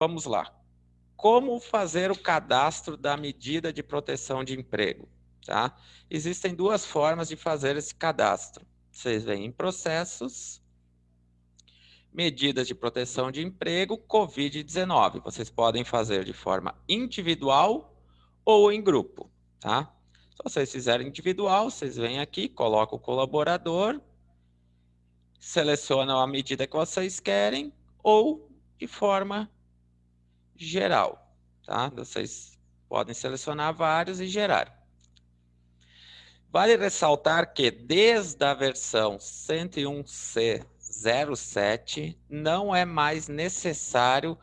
Vamos lá. Como fazer o cadastro da medida de proteção de emprego? Tá? Existem duas formas de fazer esse cadastro. Vocês vêm em processos, medidas de proteção de emprego, Covid-19. Vocês podem fazer de forma individual ou em grupo. Tá? Se vocês fizerem individual, vocês vêm aqui, colocam o colaborador, selecionam a medida que vocês querem ou de forma geral, tá? Vocês podem selecionar vários e gerar. Vale ressaltar que desde a versão 101C07 não é mais necessário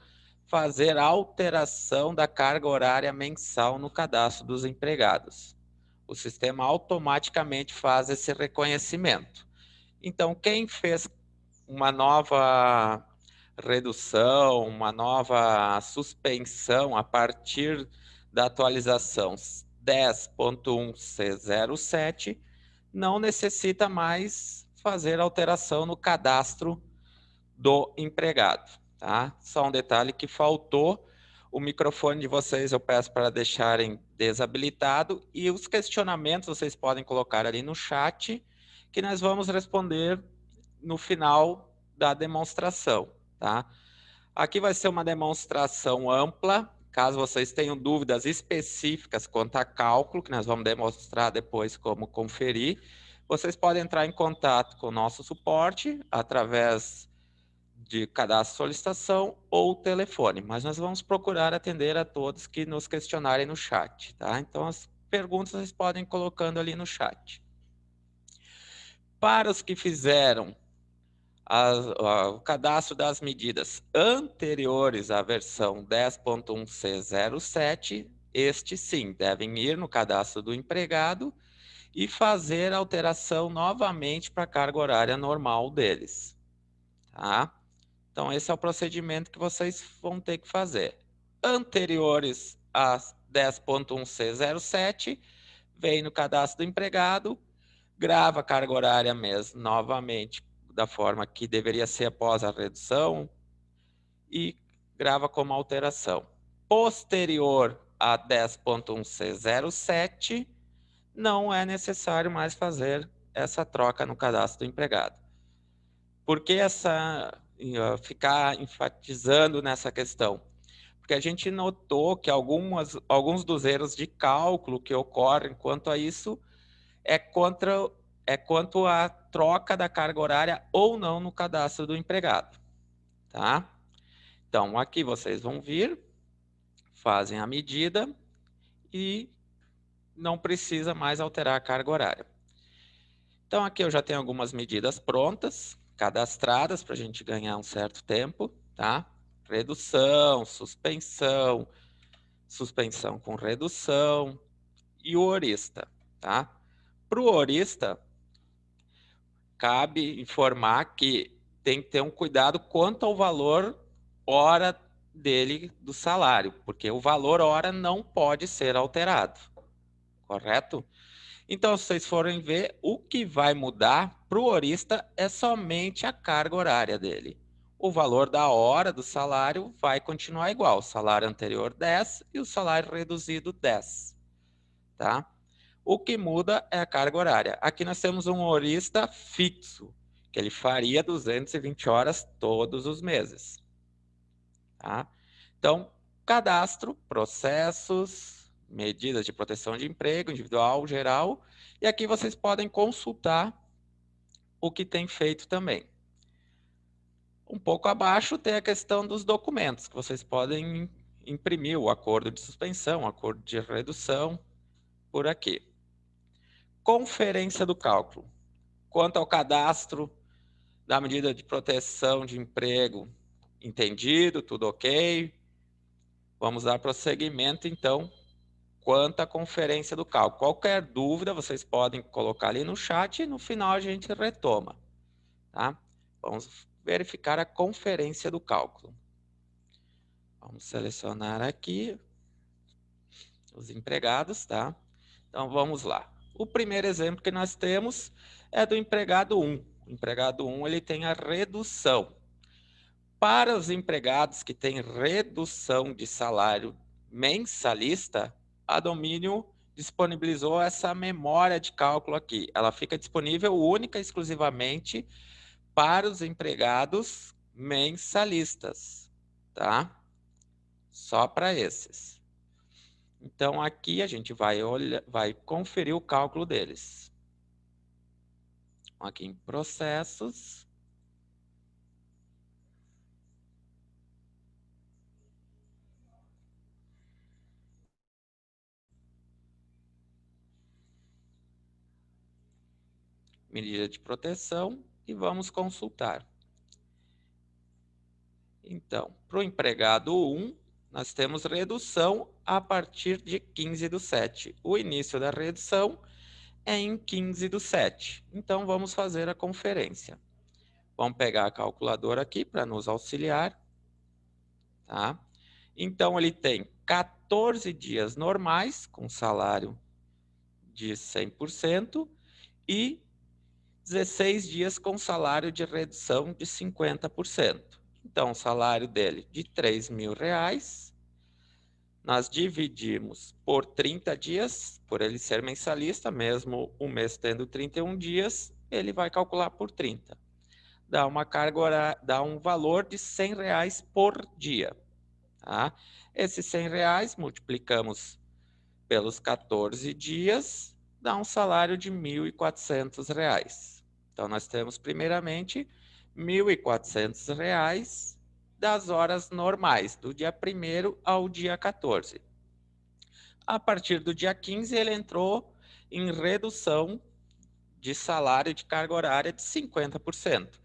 fazer alteração da carga horária mensal no cadastro dos empregados. O sistema automaticamente faz esse reconhecimento. Então, quem fez uma nova redução, uma nova suspensão a partir da atualização 10.1C07, não necessita mais fazer alteração no cadastro do empregado. Tá? Só um detalhe que faltou, o microfone de vocês eu peço para deixarem desabilitado e os questionamentos vocês podem colocar ali no chat, que nós vamos responder no final da demonstração. Tá? Aqui vai ser uma demonstração ampla, caso vocês tenham dúvidas específicas quanto a cálculo, que nós vamos demonstrar depois como conferir, vocês podem entrar em contato com o nosso suporte através de cadastro solicitação ou telefone, mas nós vamos procurar atender a todos que nos questionarem no chat, tá? Então as perguntas vocês podem ir colocando ali no chat. Para os que fizeram o cadastro das medidas anteriores à versão 10.1C07, este sim, devem ir no cadastro do empregado e fazer a alteração novamente para a carga horária normal deles. Tá? Então, esse é o procedimento que vocês vão ter que fazer. Anteriores a 10.1C07, vem no cadastro do empregado, grava a carga horária mesmo novamente da forma que deveria ser após a redução e grava como alteração. Posterior a 10.1C07, não é necessário mais fazer essa troca no cadastro do empregado. Por que ficar enfatizando nessa questão? Porque a gente notou que alguns dos erros de cálculo que ocorrem quanto a isso é quanto à troca da carga horária ou não no cadastro do empregado, tá? Então, aqui vocês vão vir, fazem a medida e não precisa mais alterar a carga horária. Então, aqui eu já tenho algumas medidas prontas, cadastradas, para a gente ganhar um certo tempo, tá? Redução, suspensão, suspensão com redução e o horista, tá? Para o horista, cabe informar que tem que ter um cuidado quanto ao valor hora dele do salário, porque o valor hora não pode ser alterado, correto? Então, se vocês forem ver, o que vai mudar para o horista é somente a carga horária dele. O valor da hora do salário vai continuar igual, o salário anterior 10 e o salário reduzido 10, tá? O que muda é a carga horária. Aqui nós temos um horista fixo, que ele faria 220 horas todos os meses. Tá? Então, cadastro, processos, medidas de proteção de emprego, individual, geral, e aqui vocês podem consultar o que tem feito também. Um pouco abaixo tem a questão dos documentos, que vocês podem imprimir o acordo de suspensão, o acordo de redução, por aqui. Conferência do cálculo. Quanto ao cadastro da medida de proteção de emprego, entendido, tudo ok? Vamos dar prosseguimento, então, quanto à conferência do cálculo. Qualquer dúvida, vocês podem colocar ali no chat e no final a gente retoma. Tá? Vamos verificar a conferência do cálculo. Vamos selecionar aqui os empregados, tá? Então, vamos lá. O primeiro exemplo que nós temos é do empregado 1. O empregado 1 ele tem a redução. Para os empregados que têm redução de salário mensalista, a Domínio disponibilizou essa memória de cálculo aqui. Ela fica disponível única e exclusivamente para os empregados mensalistas, tá? Só para esses. Então, aqui a gente vai conferir o cálculo deles. Aqui em processos. Medida de proteção e vamos consultar. Então, para o empregado 1, nós temos redução a partir de 15/7. O início da redução é em 15/7. Então, vamos fazer a conferência. Vamos pegar a calculadora aqui para nos auxiliar. Tá? Então, ele tem 14 dias normais, com salário de 100%, e 16 dias com salário de redução de 50%. Então, o salário dele de R$3.000, nós dividimos por 30 dias, por ele ser mensalista, mesmo o mês tendo 31 dias, ele vai calcular por 30. Dá uma carga horária, dá um valor de R$100 por dia. Tá? Esses R$100 multiplicamos pelos 14 dias, dá um salário de R$1.400. Então, nós temos, primeiramente, R$1.400 das horas normais, do dia 1º ao dia 14. A partir do dia 15, ele entrou em redução de salário de carga horária de 50%.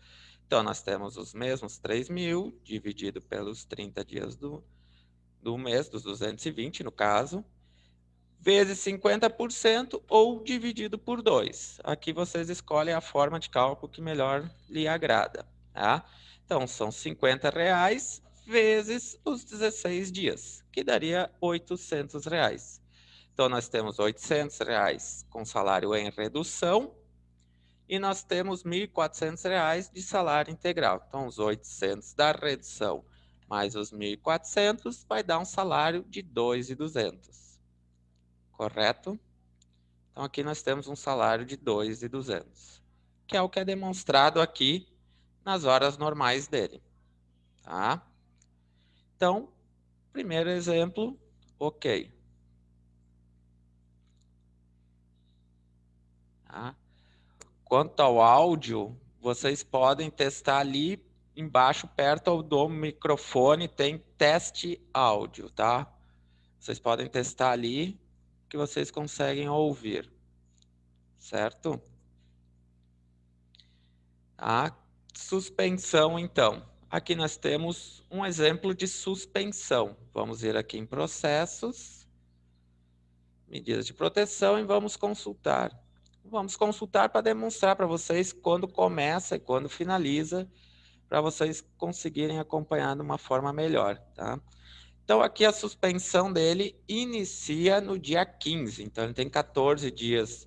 Então, nós temos os mesmos 3.000, dividido pelos 30 dias do mês, dos 220, no caso, vezes 50% ou dividido por 2. Aqui vocês escolhem a forma de cálculo que melhor lhe agrada. Tá? Então, são R$50 vezes os 16 dias, que daria R$800. Então, nós temos R$800 com salário em redução e nós temos R$1.400 de salário integral. Então, os 800 da redução mais os 1.400 vai dar um salário de 2.200. Correto? Então, aqui nós temos um salário de 2.200, que é o que é demonstrado aqui nas horas normais dele. Tá? Então, primeiro exemplo, ok. Tá? Quanto ao áudio, vocês podem testar ali embaixo, perto do microfone, tem teste áudio, tá? Vocês podem testar ali que vocês conseguem ouvir, certo? A suspensão, então. Aqui nós temos um exemplo de suspensão. Vamos ir aqui em processos, medidas de proteção e vamos consultar. Vamos consultar para demonstrar para vocês quando começa e quando finaliza, para vocês conseguirem acompanhar de uma forma melhor, tá? Então, aqui a suspensão dele inicia no dia 15. Então, ele tem 14 dias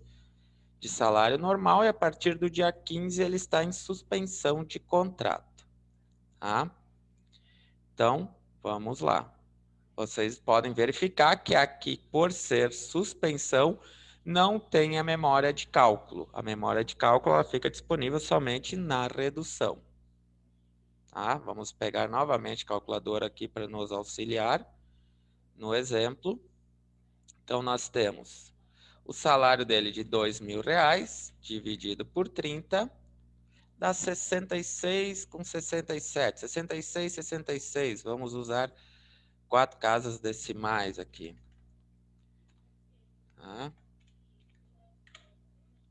de salário normal e a partir do dia 15 ele está em suspensão de contrato. Tá? Então, vamos lá. Vocês podem verificar que aqui, por ser suspensão, não tem a memória de cálculo. A memória de cálculo ela fica disponível somente na redução. Tá? Vamos pegar novamente a calculadora aqui para nos auxiliar no exemplo. Então, nós temos o salário dele de R$2.000, dividido por 30, dá 66 com 67. 66, 66. Vamos usar 4 casas decimais aqui. Tá?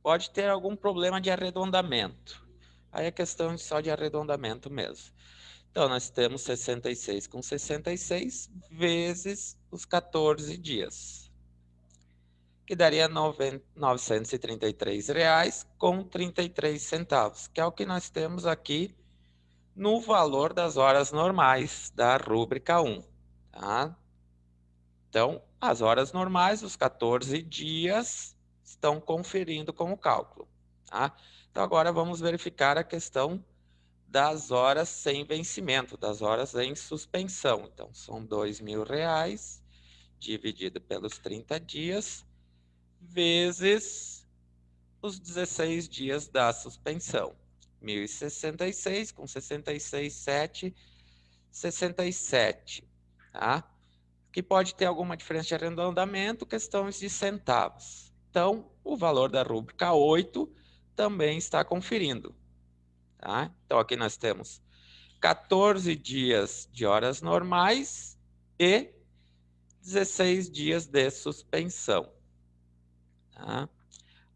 Pode ter algum problema de arredondamento. Aí é questão só de arredondamento mesmo. Então, nós temos 66 com 66 vezes os 14 dias, que daria R$933 com 33 centavos, que é o que nós temos aqui no valor das horas normais da rúbrica 1. Tá? Então, as horas normais, os 14 dias, estão conferindo com o cálculo. Tá? Então, agora vamos verificar a questão das horas sem vencimento, das horas em suspensão. Então, são R$ 2.000 dividido pelos 30 dias, vezes os 16 dias da suspensão. 1.066 com 66,7, 67, tá? Que pode ter alguma diferença de arredondamento, questões de centavos. Então, o valor da rúbrica 8 também está conferindo. Tá? Então, aqui nós temos 14 dias de horas normais e 16 dias de suspensão. Tá?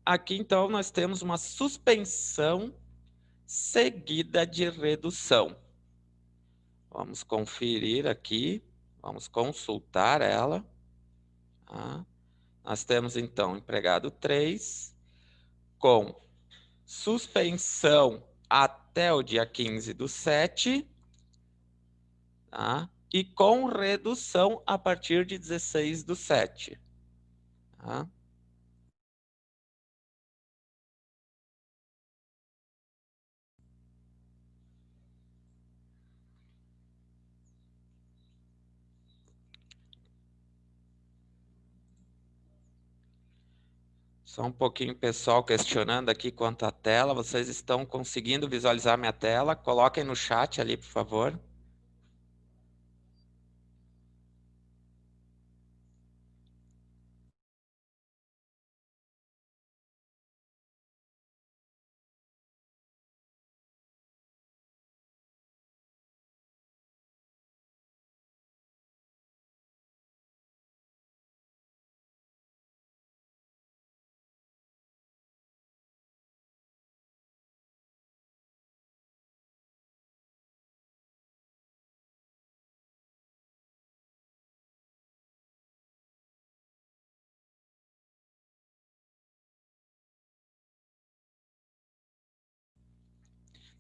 Aqui, então, nós temos uma suspensão seguida de redução. Vamos conferir aqui, vamos consultar ela. Tá? Nós temos, então, empregado 3 com suspensão até o dia 15/7, tá? E com redução a partir de 16/7. Tá? Só um pouquinho, pessoal, questionando aqui quanto à tela. Vocês estão conseguindo visualizar minha tela? Coloquem no chat ali, por favor.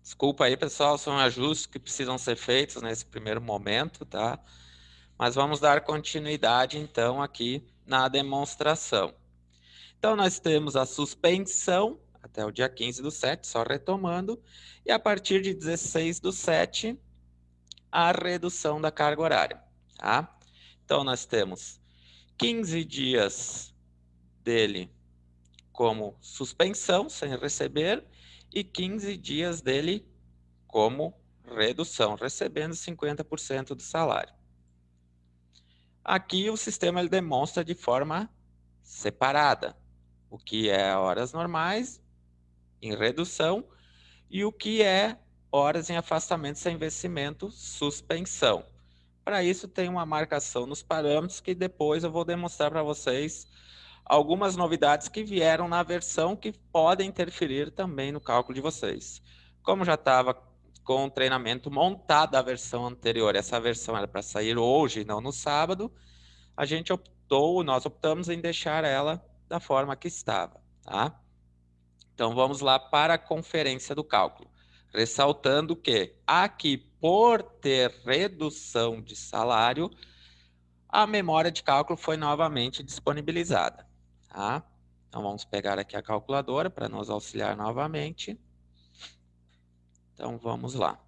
Desculpa aí, pessoal, são ajustes que precisam ser feitos nesse primeiro momento, tá? Mas vamos dar continuidade, então, aqui na demonstração. Então, nós temos a suspensão até o dia 15/7, só retomando, e a partir de 16/7, a redução da carga horária, tá? Então, nós temos 15 dias dele como suspensão, sem receber, e 15 dias dele como redução, recebendo 50% do salário. Aqui o sistema ele demonstra de forma separada o que é horas normais em redução e o que é horas em afastamento sem vencimento, suspensão. Para isso tem uma marcação nos parâmetros que depois eu vou demonstrar para vocês algumas novidades que vieram na versão que podem interferir também no cálculo de vocês. Como já estava com o treinamento montado a versão anterior, essa versão era para sair hoje e não no sábado, nós optamos em deixar ela da forma que estava, tá? Então vamos lá para a conferência do cálculo. Ressaltando que aqui, por ter redução de salário, a memória de cálculo foi novamente disponibilizada. Tá? Então vamos pegar aqui a calculadora para nos auxiliar novamente. Então vamos lá.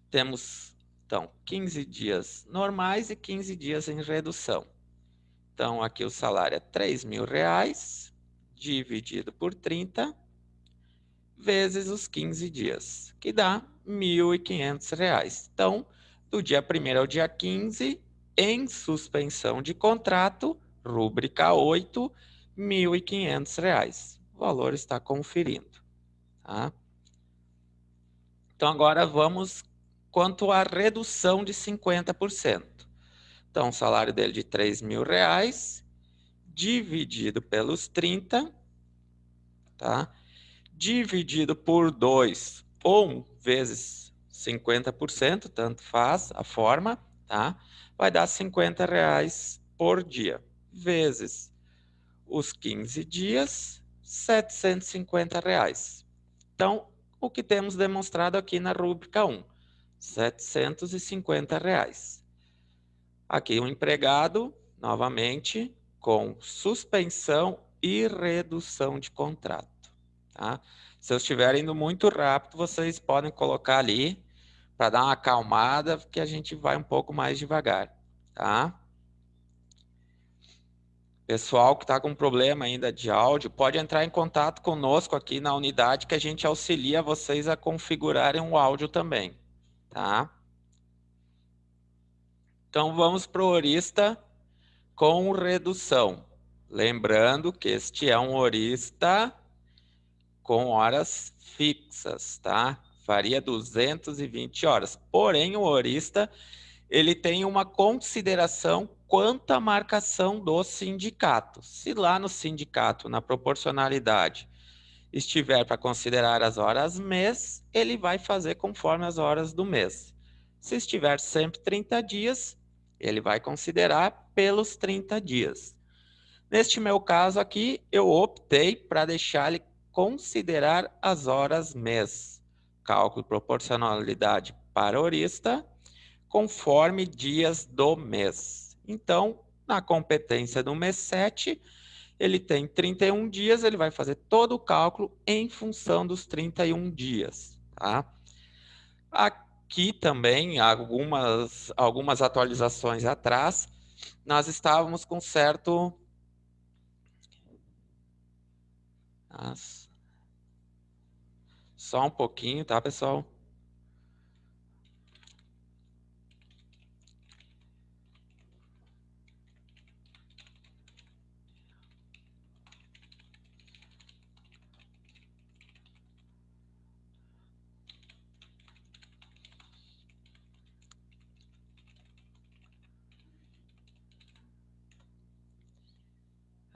Temos então 15 dias normais e 15 dias em redução. Então aqui o salário é R$ 3.000 dividido por 30 vezes os 15 dias, que dá R$ 1.500. Então, do dia 1º ao dia 15, em suspensão de contrato, rúbrica 8, R$ 1.500. O valor está conferindo. Tá? Então, agora vamos quanto à redução de 50%. Então, o salário dele de R$ 3.000, dividido pelos 30, tá? Dividido por 2 ou vezes 50%, tanto faz a forma, tá? Vai dar R$ 50 por dia, vezes os 15 dias, R$ 750. Então, o que temos demonstrado aqui na rúbrica 1, R$ 750. Aqui o empregado, novamente, com suspensão e redução de contrato. Tá? Se eu estiver indo muito rápido, vocês podem colocar ali para dar uma acalmada, que a gente vai um pouco mais devagar, tá? Pessoal que está com problema ainda de áudio, pode entrar em contato conosco aqui na unidade que a gente auxilia vocês a configurarem o áudio também, tá? Então vamos para o horista com redução. Lembrando que este é um horista com horas fixas, tá? Faria 220 horas. Porém, o horista, ele tem uma consideração quanto à marcação do sindicato. Se lá no sindicato, na proporcionalidade, estiver para considerar as horas mês, ele vai fazer conforme as horas do mês. Se estiver sempre 30 dias, ele vai considerar pelos 30 dias. Neste meu caso aqui, eu optei para deixar ele considerar as horas mês. Cálculo proporcionalidade para horista, conforme dias do mês. Então, na competência do mês 7, ele tem 31 dias, ele vai fazer todo o cálculo em função dos 31 dias. Tá? Aqui também, algumas atualizações atrás, nós estávamos com certo... Só um pouquinho, tá, pessoal?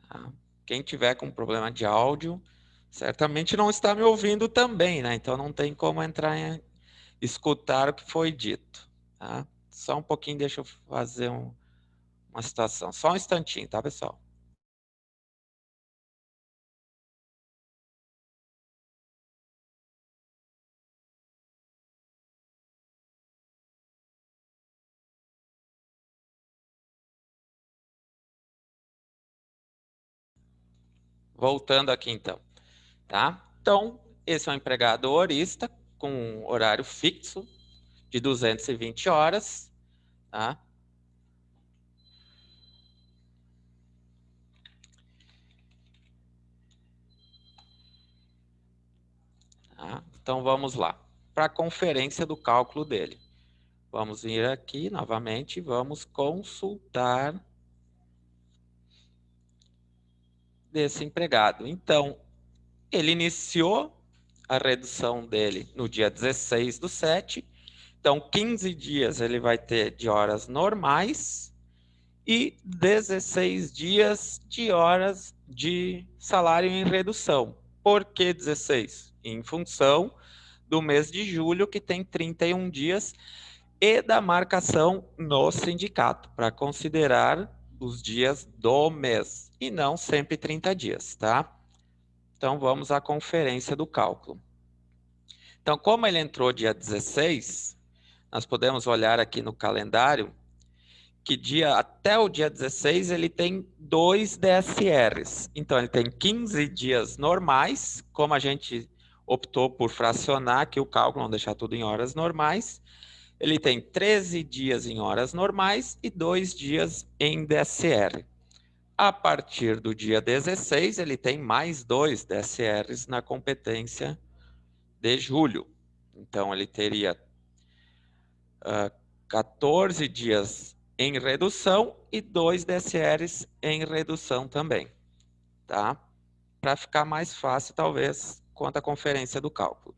Tá? Quem tiver com problema de áudio, certamente não está me ouvindo também, né? Então não tem como entrar em escutar o que foi dito, tá? Só um pouquinho, deixa eu fazer uma situação. Só um instantinho, tá, pessoal? Voltando aqui, então, tá? Então, esse é um empregado horista com horário fixo de 220 horas, tá? Tá? Então, vamos lá. Para a conferência do cálculo dele. Vamos vir aqui novamente, vamos consultar desse empregado. Então, ele iniciou a redução dele no dia 16/7. Então, 15 dias ele vai ter de horas normais e 16 dias de horas de salário em redução. Por que 16? Em função do mês de julho, que tem 31 dias, e da marcação no sindicato, para considerar os dias do mês, e não sempre 30 dias, tá? Então, vamos à conferência do cálculo. Então, como ele entrou dia 16, nós podemos olhar aqui no calendário que até o dia 16 ele tem 2 DSRs. Então, ele tem 15 dias normais, como a gente optou por fracionar aqui o cálculo, não deixar tudo em horas normais. Ele tem 13 dias em horas normais e 2 dias em DSR. A partir do dia 16, ele tem mais 2 DSRs na competência de julho. Então, ele teria 14 dias em redução e 2 DSRs em redução também, tá? Para ficar mais fácil, talvez, quanto à conferência do cálculo.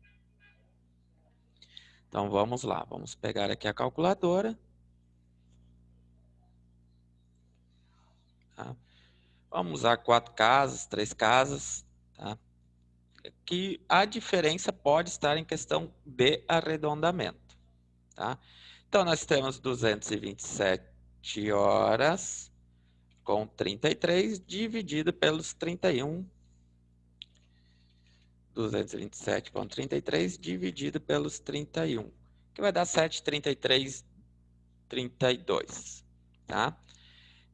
Então, vamos lá. Vamos pegar aqui a calculadora. Tá? Vamos usar 4 casas, 3 casas, tá? Que a diferença pode estar em questão de arredondamento, tá? Então, nós temos 227 horas com 33 dividido pelos 31. 227,33 dividido pelos 31, que vai dar 7,3332, tá?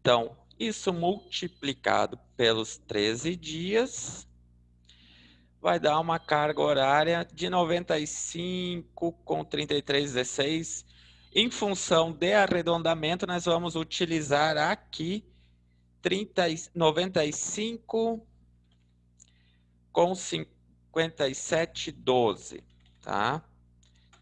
Então, isso multiplicado pelos 13 dias vai dar uma carga horária de 95,3316. Em função de arredondamento, nós vamos utilizar aqui 95,5712, tá?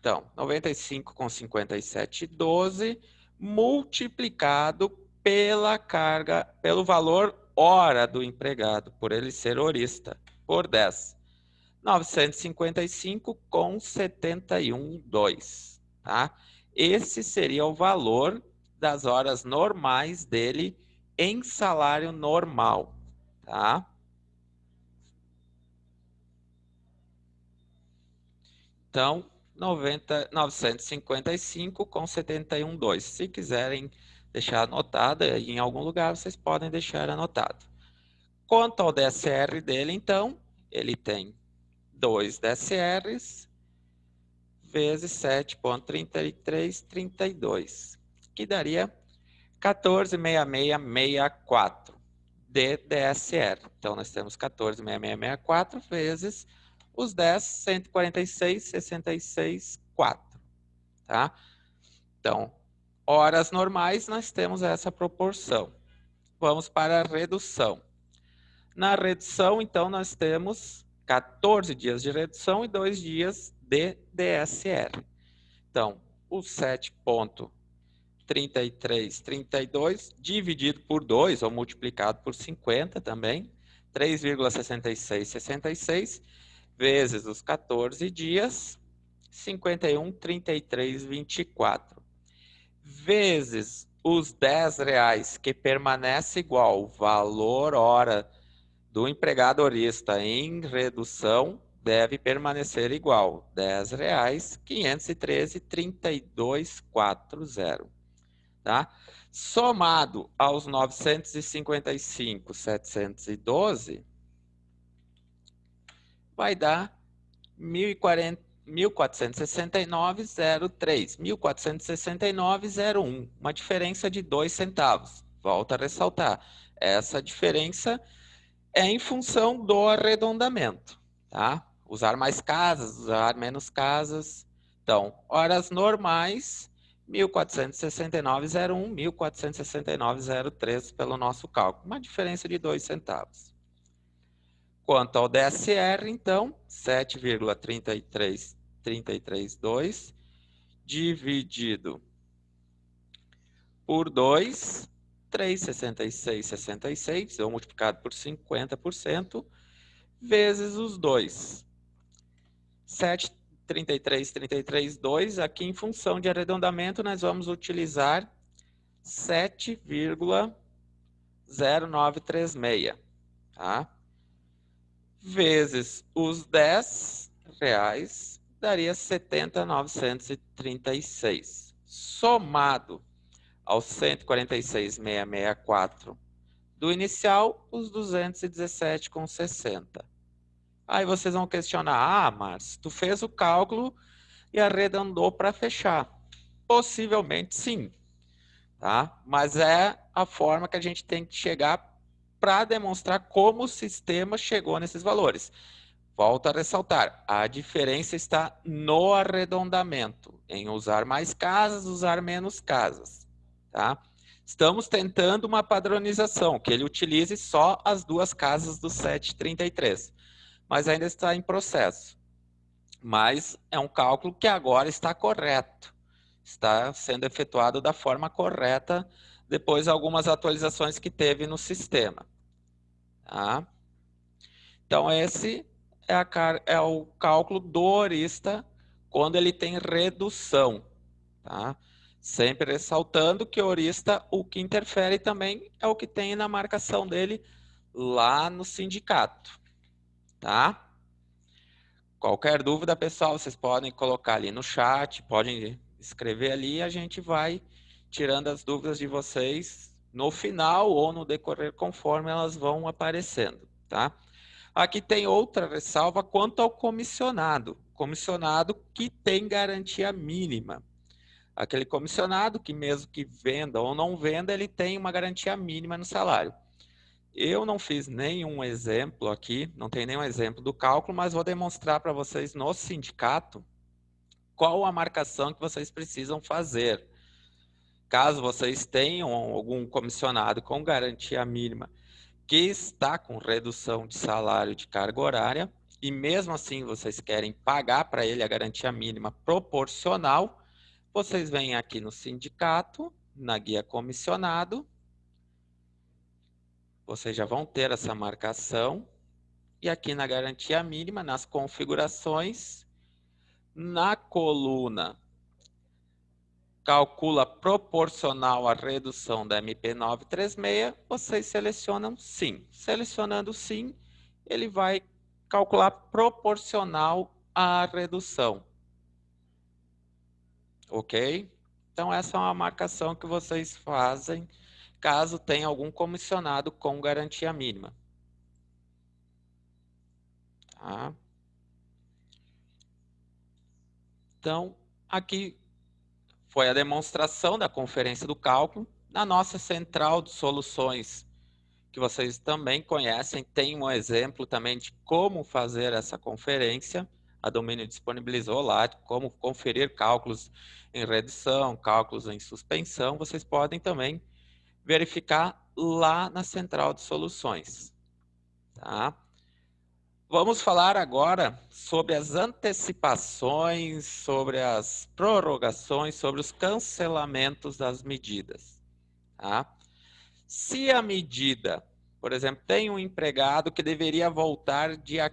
Então, 95,5712 multiplicado pela carga, pelo valor hora do empregado, por ele ser horista, por 10. 955,712, tá? Esse seria o valor das horas normais dele em salário normal, tá? Então, 955,712. Se quiserem deixar anotado em algum lugar, vocês podem deixar anotado. Quanto ao DSR dele, então, ele tem 2 DSRs vezes 7,3332, que daria 14,6664 de DSR. Então, nós temos 14,6664 vezes os 10, 146,66,4. Tá? Então, horas normais, nós temos essa proporção. Vamos para a redução. Na redução, então, nós temos 14 dias de redução e 2 dias de DSR. Então, o 7,3332 dividido por 2, ou multiplicado por 50 também, 3,6666, vezes os 14 dias, 51,3324, vezes os R$10, que permanece igual o valor hora do empregado horista em redução, deve permanecer igual, R$10, 513,3240, tá? Somado aos 955,712, vai dar 1.469,03, 1.469,01, uma diferença de 2 centavos. Volto a ressaltar, essa diferença é em função do arredondamento, tá? Usar mais casas, usar menos casas. Então, horas normais, 1.469,01, 1.469,03 pelo nosso cálculo, uma diferença de 2 centavos. Quanto ao DSR, então, 7,33332 dividido por 2, 3,6666, ou multiplicado por 50%, vezes os 2. 7,33332, aqui em função de arredondamento, nós vamos utilizar 7,0936, tá? Vezes os R$10, daria 70,936. Somado aos 146,664 do inicial, os 217,60. Aí vocês vão questionar, Márcio, tu fez o cálculo e arredondou para fechar. Possivelmente sim, tá? Mas é a forma que a gente tem que chegar para demonstrar como o sistema chegou nesses valores. Volto a ressaltar, a diferença está no arredondamento, em usar mais casas, usar menos casas, tá? Estamos tentando uma padronização, que ele utilize só as duas casas do 733, mas ainda está em processo. Mas é um cálculo que agora está correto, está sendo efetuado da forma correta, depois de algumas atualizações que teve no sistema. Tá? Então, esse é o cálculo do horista quando ele tem redução. Tá? Sempre ressaltando que o horista, o que interfere também é o que tem na marcação dele lá no sindicato. Tá? Qualquer dúvida, pessoal, vocês podem colocar ali no chat, podem escrever ali e a gente vai tirando as dúvidas de vocês no final ou no decorrer conforme elas vão aparecendo, tá? Aqui tem outra ressalva quanto ao comissionado. Comissionado que tem garantia mínima. Aquele comissionado que mesmo que venda ou não venda, ele tem uma garantia mínima no salário. Eu não fiz nenhum exemplo aqui, não tem nenhum exemplo do cálculo, mas vou demonstrar para vocês no sindicato qual a marcação que vocês precisam fazer. Caso vocês tenham algum comissionado com garantia mínima que está com redução de salário de carga horária, e mesmo assim vocês querem pagar para ele a garantia mínima proporcional, vocês vêm aqui no sindicato, na guia comissionado, vocês já vão ter essa marcação, e aqui na garantia mínima, nas configurações, na coluna calcula proporcional à redução da MP936, vocês selecionam sim. Selecionando sim, ele vai calcular proporcional à redução. Ok? Então, essa é uma marcação que vocês fazem caso tenha algum comissionado com garantia mínima. Tá? Então, aqui foi a demonstração da conferência do cálculo. Na nossa central de soluções, que vocês também conhecem, tem um exemplo também de como fazer essa conferência. A Domínio disponibilizou lá como conferir cálculos em redução, cálculos em suspensão. Vocês podem também verificar lá na central de soluções. Tá? Vamos falar agora sobre as antecipações, sobre as prorrogações, sobre os cancelamentos das medidas. Tá? Se a medida, por exemplo, tem um empregado que deveria voltar dia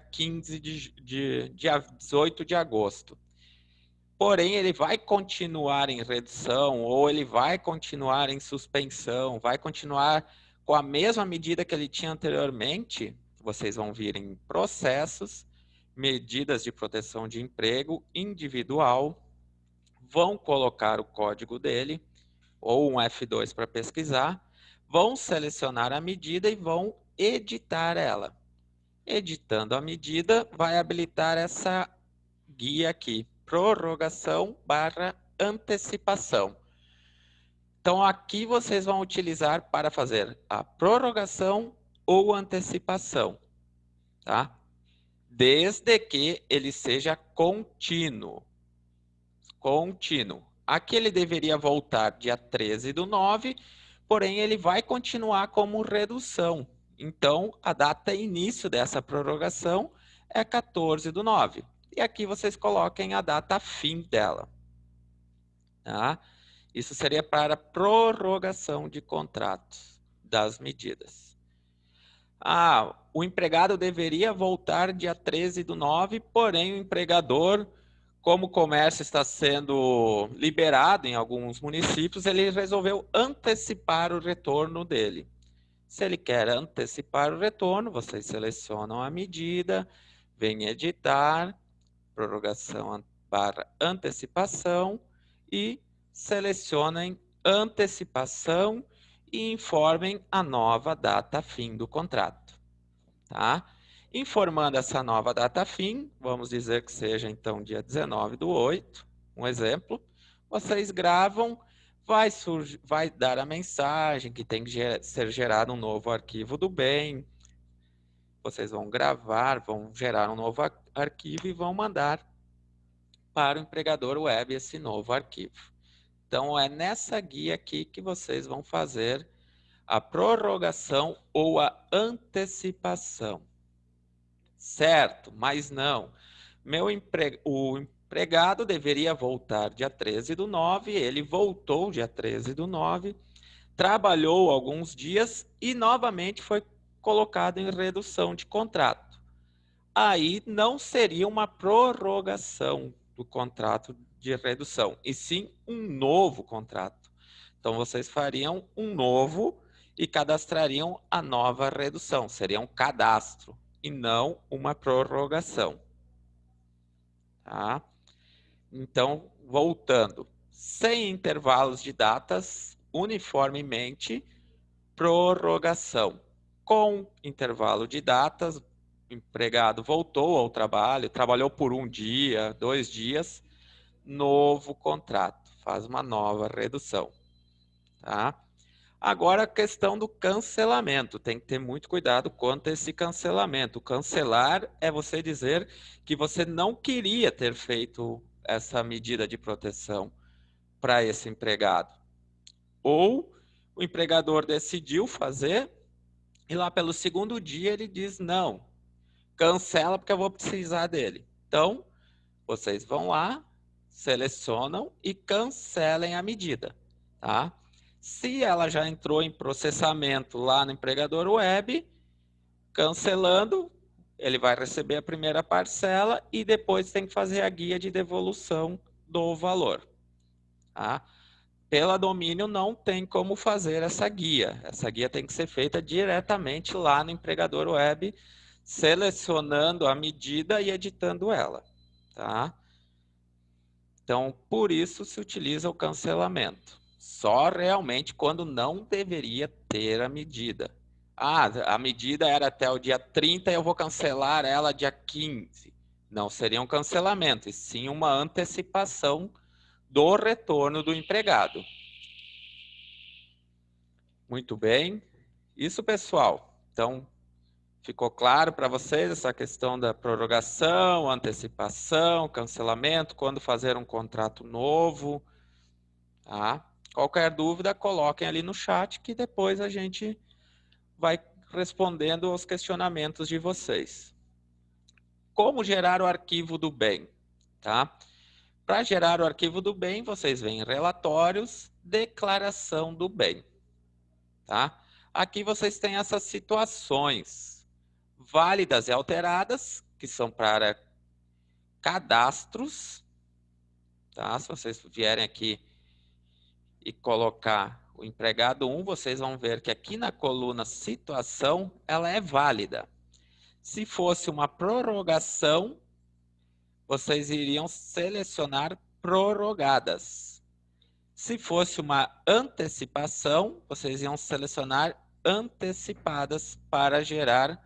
18 de agosto, porém ele vai continuar em redução ou ele vai continuar em suspensão, vai continuar com a mesma medida que ele tinha anteriormente, vocês vão vir em processos, medidas de proteção de emprego individual, vão colocar o código dele, ou um F2 para pesquisar, vão selecionar a medida e vão editar ela. Editando a medida, vai habilitar essa guia aqui, prorrogação/antecipação. Então, aqui vocês vão utilizar para fazer a prorrogação ou antecipação, tá? Desde que ele seja contínuo. Contínuo. Aqui ele deveria voltar dia 13/9, porém ele vai continuar como redução. Então, a data início dessa prorrogação é 14/9. E aqui vocês coloquem a data fim dela. Tá? Isso seria para prorrogação de contratos das medidas. O empregado deveria voltar dia 13/9, porém o empregador, como o comércio está sendo liberado em alguns municípios, ele resolveu antecipar o retorno dele. Se ele quer antecipar o retorno, vocês selecionam a medida, vem editar, prorrogação/antecipação e selecionem antecipação e informem a nova data fim do contrato. Tá? Informando essa nova data fim, vamos dizer que seja então dia 19/8, um exemplo, vocês gravam, vai dar a mensagem que tem que ser gerado um novo arquivo do bem, vocês vão gravar, vão gerar um novo arquivo e vão mandar para o empregador web esse novo arquivo. Então, é nessa guia aqui que vocês vão fazer a prorrogação ou a antecipação. Certo, mas não. O empregado deveria voltar dia 13/9, ele voltou dia 13/9, trabalhou alguns dias e novamente foi colocado em redução de contrato. Aí não seria uma prorrogação do contrato de redução, e sim um novo contrato. Então, vocês fariam um novo e cadastrariam a nova redução. Seria um cadastro e não uma prorrogação. Tá? Então, voltando. Sem intervalos de datas, uniformemente, prorrogação. Com intervalo de datas, o empregado voltou ao trabalho, trabalhou por 1 dia, 2 dias, novo contrato, faz uma nova redução. Tá? Agora a questão do cancelamento, tem que ter muito cuidado quanto a esse cancelamento. Cancelar é você dizer que você não queria ter feito essa medida de proteção para esse empregado. Ou o empregador decidiu fazer e lá pelo segundo dia ele diz, não, cancela porque eu vou precisar dele. Então, vocês vão lá, selecionam e cancelem a medida, tá? Se ela já entrou em processamento lá no empregador web, cancelando, ele vai receber a primeira parcela e depois tem que fazer a guia de devolução do valor, tá? Pela domínio não tem como fazer essa guia. Essa guia tem que ser feita diretamente lá no empregador web, selecionando a medida e editando ela, tá? Então, por isso se utiliza o cancelamento. Só realmente quando não deveria ter a medida. Ah, a medida era até o dia 30 e eu vou cancelar ela dia 15. Não seria um cancelamento, e sim uma antecipação do retorno do empregado. Muito bem. Isso, pessoal. Então, ficou claro para vocês essa questão da prorrogação, antecipação, cancelamento, quando fazer um contrato novo, tá? Qualquer dúvida, coloquem ali no chat que depois a gente vai respondendo aos questionamentos de vocês. Como gerar o arquivo do bem, tá? Para gerar o arquivo do bem, vocês vêm em relatórios, declaração do bem, tá? Aqui vocês têm essas situações válidas e alteradas, que são para cadastros, tá? Se vocês vierem aqui e colocar o empregado 1, vocês vão ver que aqui na coluna situação, ela é válida. Se fosse uma prorrogação, vocês iriam selecionar prorrogadas. Se fosse uma antecipação, vocês iam selecionar antecipadas para gerar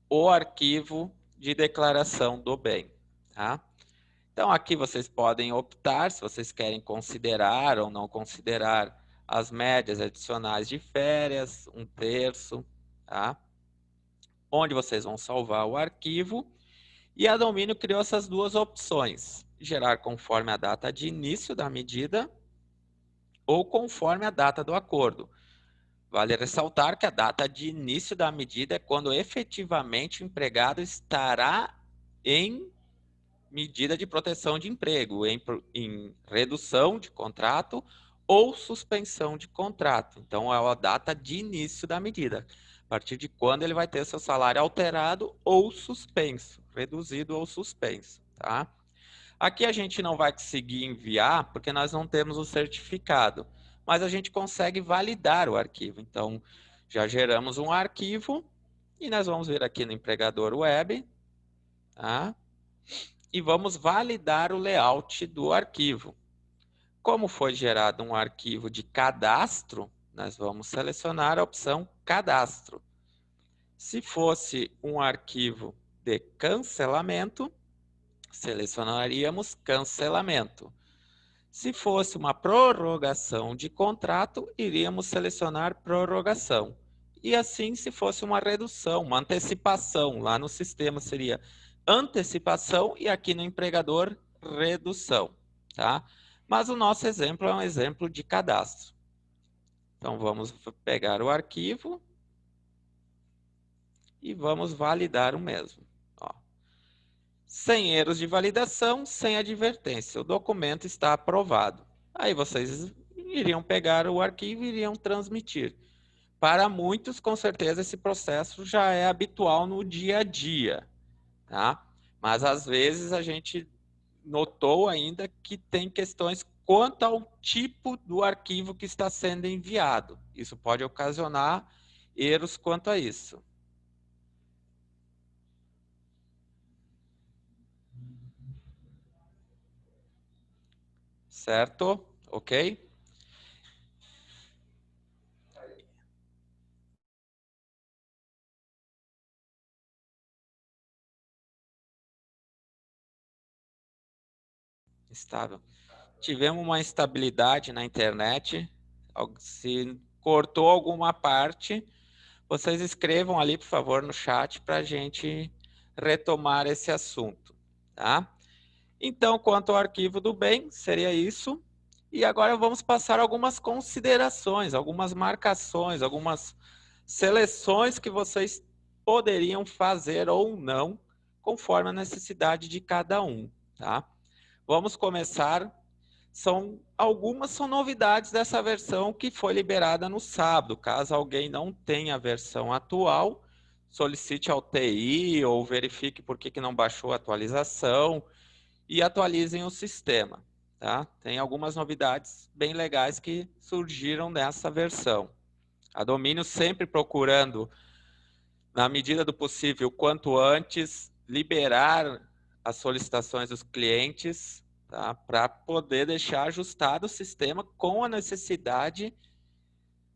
o arquivo de declaração do bem, tá? Então, aqui vocês podem optar se vocês querem considerar ou não considerar as médias adicionais de férias, 1/3, tá? Onde vocês vão salvar o arquivo. E a Domínio criou essas duas opções: gerar conforme a data de início da medida ou conforme a data do acordo. Vale ressaltar que a data de início da medida é quando efetivamente o empregado estará em medida de proteção de emprego, em redução de contrato ou suspensão de contrato. Então, é a data de início da medida, a partir de quando ele vai ter seu salário alterado ou suspenso, reduzido ou suspenso, tá? Aqui a gente não vai conseguir enviar, porque nós não temos o certificado, mas a gente consegue validar o arquivo. Então, já geramos um arquivo e nós vamos vir aqui no empregador web, tá? E vamos validar o layout do arquivo. Como foi gerado um arquivo de cadastro, nós vamos selecionar a opção cadastro. Se fosse um arquivo de cancelamento, selecionaríamos cancelamento. Se fosse uma prorrogação de contrato, iríamos selecionar prorrogação. E assim, se fosse uma redução, uma antecipação, lá no sistema seria antecipação e aqui no empregador, redução, tá? Mas o nosso exemplo é um exemplo de cadastro. Então, vamos pegar o arquivo e vamos validar o mesmo. Ó. Sem erros de validação, sem advertência. O documento está aprovado. Aí vocês iriam pegar o arquivo e iriam transmitir. Para muitos, com certeza, esse processo já é habitual no dia a dia, tá? Mas às vezes a gente notou ainda que tem questões quanto ao tipo do arquivo que está sendo enviado. Isso pode ocasionar erros quanto a isso. Certo? Ok? Estável. Tivemos uma instabilidade na internet. Se cortou alguma parte, vocês escrevam ali, por favor, no chat para a gente retomar esse assunto, tá? Então, quanto ao arquivo do bem, seria isso. E agora vamos passar algumas considerações, algumas marcações, algumas seleções que vocês poderiam fazer ou não, conforme a necessidade de cada um, tá? Vamos começar. Algumas são novidades dessa versão que foi liberada no sábado. Caso alguém não tenha a versão atual, solicite ao TI ou verifique por que não baixou a atualização e atualizem o sistema. Tá? Tem algumas novidades bem legais que surgiram nessa versão. A Domínio sempre procurando, na medida do possível, quanto antes, liberar as solicitações dos clientes, tá? Para poder deixar ajustado o sistema com a necessidade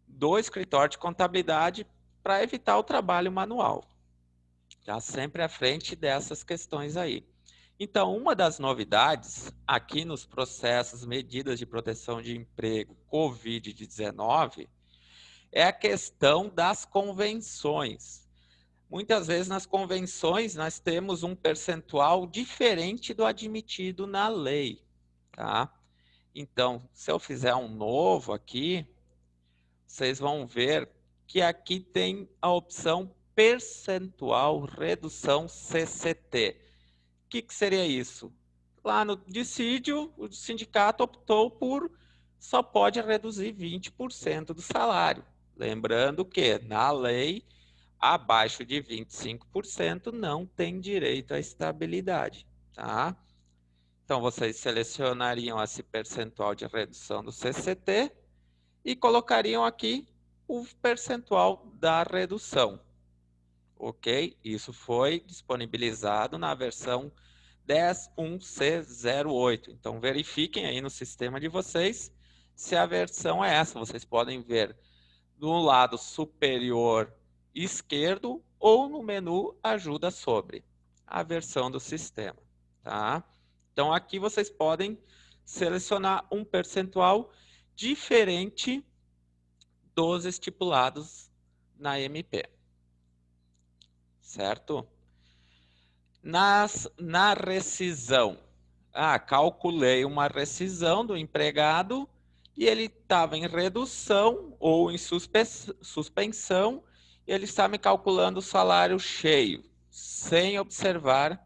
do escritório de contabilidade para evitar o trabalho manual. Já sempre à frente dessas questões aí. Então, uma das novidades aqui nos processos medidas de proteção de emprego COVID-19 é a questão das convenções. Muitas vezes nas convenções nós temos um percentual diferente do admitido na lei, tá? Então, se eu fizer um novo aqui, vocês vão ver que aqui tem a opção percentual redução CCT. O que seria isso? Lá no dissídio, o sindicato optou por só pode reduzir 20% do salário. Lembrando que, na lei, abaixo de 25% não tem direito à estabilidade. Tá? Então, vocês selecionariam esse percentual de redução do CCT e colocariam aqui o percentual da redução. Ok? Isso foi disponibilizado na versão 10.1c08. Então, verifiquem aí no sistema de vocês se a versão é essa. Vocês podem ver no lado superior esquerdo ou no menu Ajuda sobre a versão do sistema. Tá? Então, aqui vocês podem selecionar um percentual diferente dos estipulados na MP. Certo? Na rescisão, calculei uma rescisão do empregado e ele estava em redução ou em suspensão e ele está me calculando o salário cheio, sem observar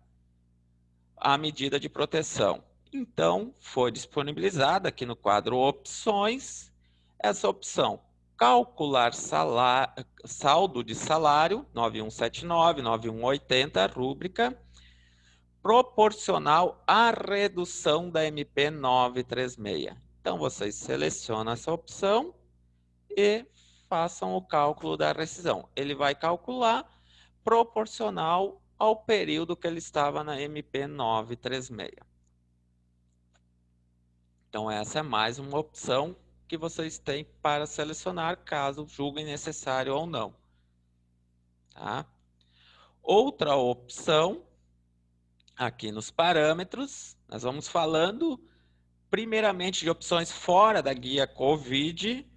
a medida de proteção. Então, foi disponibilizada aqui no quadro Opções, essa opção, calcular saldo de salário, 9179, 9180, rúbrica, proporcional à redução da MP 936. Então, vocês selecionam essa opção e façam o cálculo da rescisão. Ele vai calcular proporcional ao período que ele estava na MP 936. Então, essa é mais uma opção que vocês têm para selecionar, caso julguem necessário ou não. Tá? Outra opção, aqui nos parâmetros, nós vamos falando primeiramente de opções fora da guia COVID,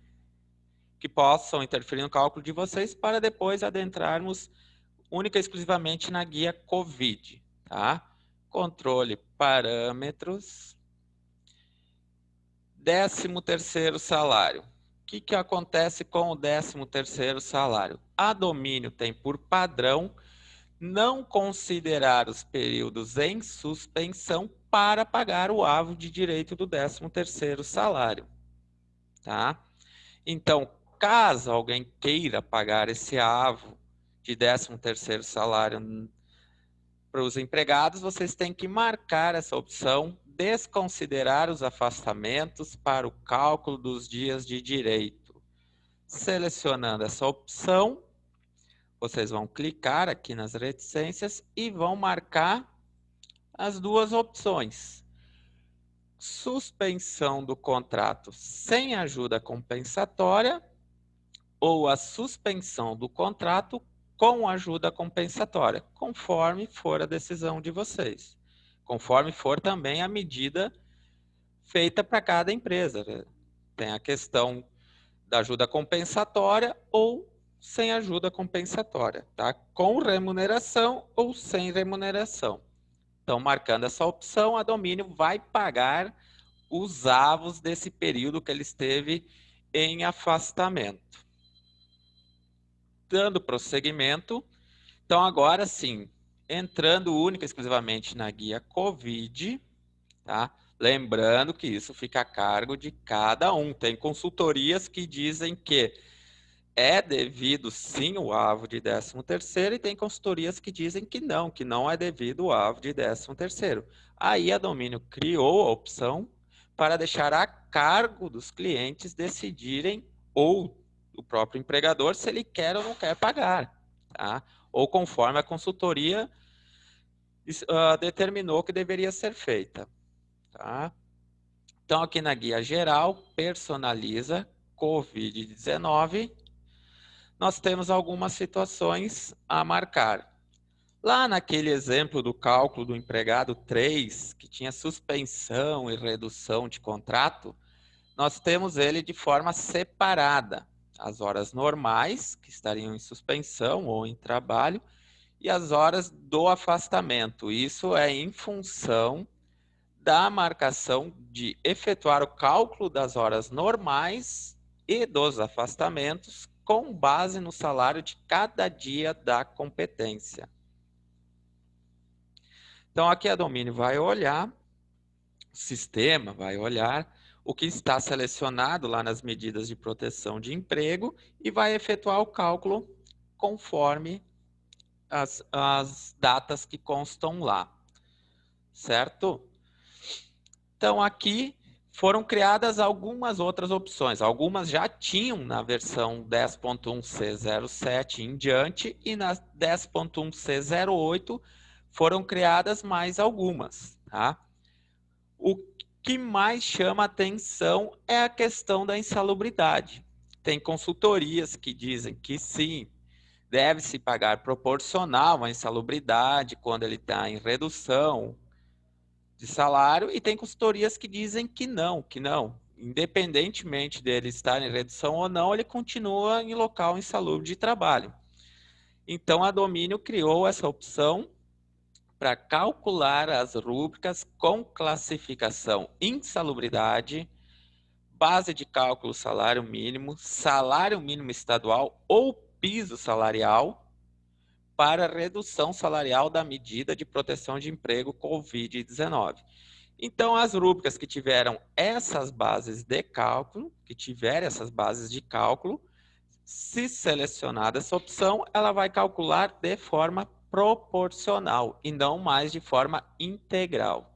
que possam interferir no cálculo de vocês, para depois adentrarmos única e exclusivamente na guia COVID. Tá? Controle parâmetros. 13º salário. O que acontece com o 13º salário? A Domínio tem por padrão não considerar os períodos em suspensão para pagar o avo de direito do 13º salário. Tá? Então, caso alguém queira pagar esse avo de 13º salário para os empregados, vocês têm que marcar essa opção, desconsiderar os afastamentos para o cálculo dos dias de direito. Selecionando essa opção, vocês vão clicar aqui nas reticências e vão marcar as duas opções. Suspensão do contrato sem ajuda compensatória ou a suspensão do contrato com ajuda compensatória, conforme for a decisão de vocês. Conforme for também a medida feita para cada empresa. Tem a questão da ajuda compensatória ou sem ajuda compensatória, tá? Com remuneração ou sem remuneração. Então, marcando essa opção, a Domínio vai pagar os avos desse período que ele esteve em afastamento. Dando prosseguimento, então agora sim, entrando única e exclusivamente na guia COVID, tá? Lembrando que isso fica a cargo de cada um. Tem consultorias que dizem que é devido sim o avo de 13º e tem consultorias que dizem que não é devido o avo de 13º. Aí a Domínio criou a opção para deixar a cargo dos clientes decidirem, ou o próprio empregador, se ele quer ou não quer pagar, tá? Ou conforme a consultoria determinou que deveria ser feita, tá? Então, aqui na guia geral, personaliza COVID-19, nós temos algumas situações a marcar. Lá naquele exemplo do cálculo do empregado 3, que tinha suspensão e redução de contrato, nós temos ele de forma separada. As horas normais, que estariam em suspensão ou em trabalho, e as horas do afastamento. Isso é em função da marcação de efetuar o cálculo das horas normais e dos afastamentos com base no salário de cada dia da competência. Então, aqui a Domínio vai olhar, o sistema vai olhar o que está selecionado lá nas medidas de proteção de emprego e vai efetuar o cálculo conforme as datas que constam lá, certo? Então, aqui foram criadas algumas outras opções. Algumas já tinham na versão 10.1c07 em diante e na 10.1c08 foram criadas mais algumas, tá? O que mais chama atenção é a questão da insalubridade. Tem consultorias que dizem que sim, deve-se pagar proporcional à insalubridade quando ele está em redução de salário, e tem consultorias que dizem que não. Independentemente dele estar em redução ou não, ele continua em local insalubre de trabalho. Então, a Domínio criou essa opção para calcular as rúbricas com classificação insalubridade, base de cálculo salário mínimo estadual ou piso salarial, para redução salarial da medida de proteção de emprego COVID-19. Então, as rúbricas que tiveram essas bases de cálculo, se selecionada essa opção, ela vai calcular de forma proporcional e não mais de forma integral.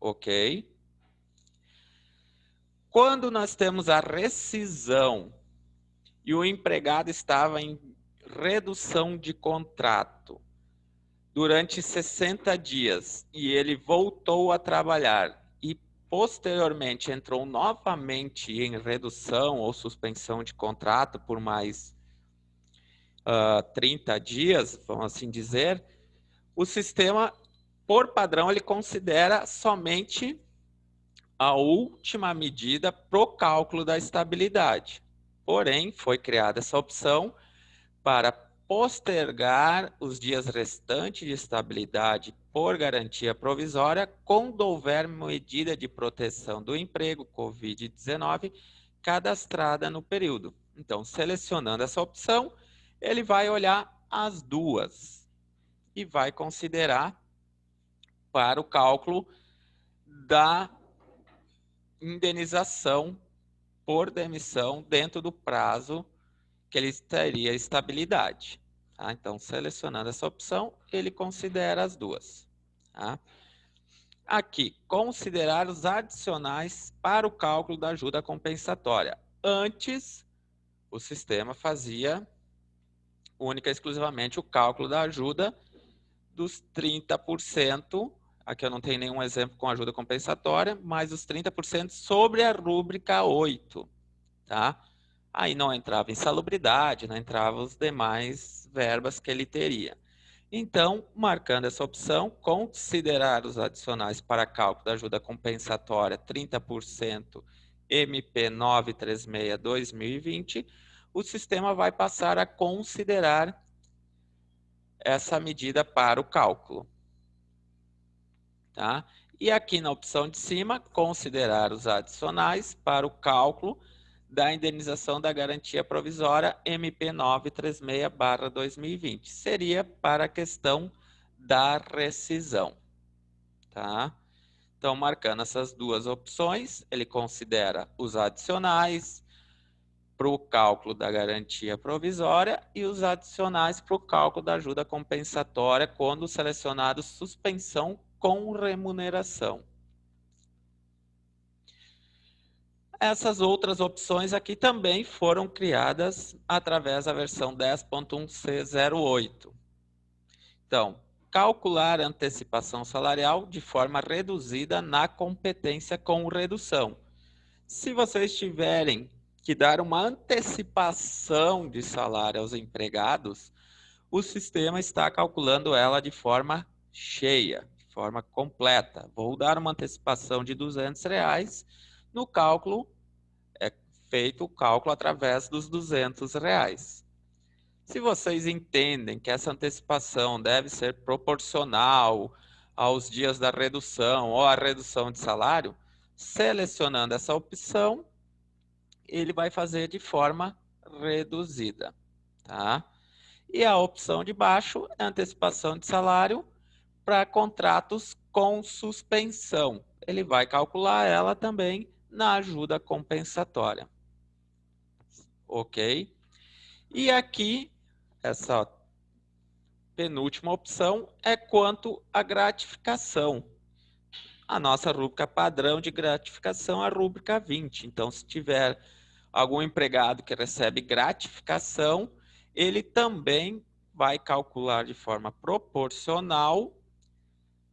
Ok? Quando nós temos a rescisão e o empregado estava em redução de contrato durante 60 dias e ele voltou a trabalhar e posteriormente entrou novamente em redução ou suspensão de contrato por mais 30 dias, vamos assim dizer, o sistema, por padrão, ele considera somente a última medida para o cálculo da estabilidade. Porém, foi criada essa opção para postergar os dias restantes de estabilidade por garantia provisória quando houver medida de proteção do emprego COVID-19 cadastrada no período. Então, selecionando essa opção, ele vai olhar as duas e vai considerar para o cálculo da indenização por demissão dentro do prazo que ele teria estabilidade. Tá? Então, selecionando essa opção, ele considera as duas. Tá? Aqui, considerar os adicionais para o cálculo da ajuda compensatória. Antes, o sistema fazia única e exclusivamente o cálculo da ajuda dos 30%, aqui eu não tenho nenhum exemplo com ajuda compensatória, mas os 30% sobre a rúbrica 8, tá? Aí não entrava insalubridade, não entrava os demais verbas que ele teria. Então, marcando essa opção, considerar os adicionais para cálculo da ajuda compensatória 30% MP 936/2020, o sistema vai passar a considerar essa medida para o cálculo. Tá? E aqui na opção de cima, considerar os adicionais para o cálculo da indenização da garantia provisória MP 936/2020. Seria para a questão da rescisão. Tá? Então, marcando essas duas opções, ele considera os adicionais para o cálculo da garantia provisória e os adicionais para o cálculo da ajuda compensatória quando selecionado suspensão com remuneração. Essas outras opções aqui também foram criadas através da versão 10.1C08. Então, calcular a antecipação salarial de forma reduzida na competência com redução. Se vocês tiverem que dar uma antecipação de salário aos empregados, o sistema está calculando ela de forma cheia, de forma completa. Vou dar uma antecipação de R$200, no cálculo é feito o cálculo através dos R$200. Se vocês entendem que essa antecipação deve ser proporcional aos dias da redução ou à redução de salário, selecionando essa opção, ele vai fazer de forma reduzida, tá? E a opção de baixo é antecipação de salário para contratos com suspensão. Ele vai calcular ela também na ajuda compensatória. Ok? E aqui, essa penúltima opção é quanto à gratificação. A nossa rúbrica padrão de gratificação é a rúbrica 20. Então, se tiver algum empregado que recebe gratificação, ele também vai calcular de forma proporcional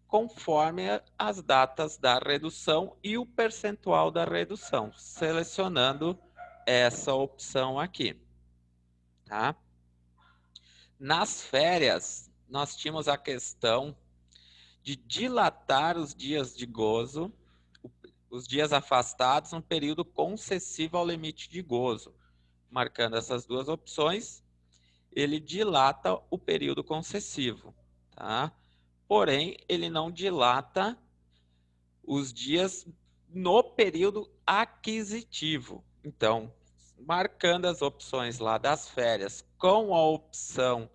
conforme as datas da redução e o percentual da redução, selecionando essa opção aqui. Tá? Nas férias, nós tínhamos a questão de dilatar os dias de gozo, os dias afastados no período concessivo ao limite de gozo. Marcando essas duas opções, ele dilata o período concessivo, tá? Porém, ele não dilata os dias no período aquisitivo. Então, marcando as opções lá das férias com a opção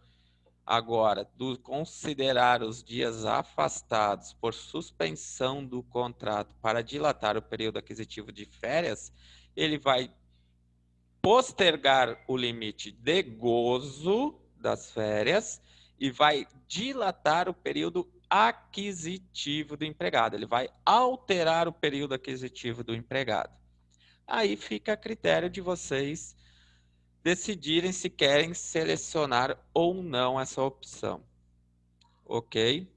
agora do considerar os dias afastados por suspensão do contrato para dilatar o período aquisitivo de férias, ele vai postergar o limite de gozo das férias e vai dilatar o período aquisitivo do empregado. Ele vai alterar o período aquisitivo do empregado. Aí fica a critério de vocês decidirem se querem selecionar ou não essa opção. Ok?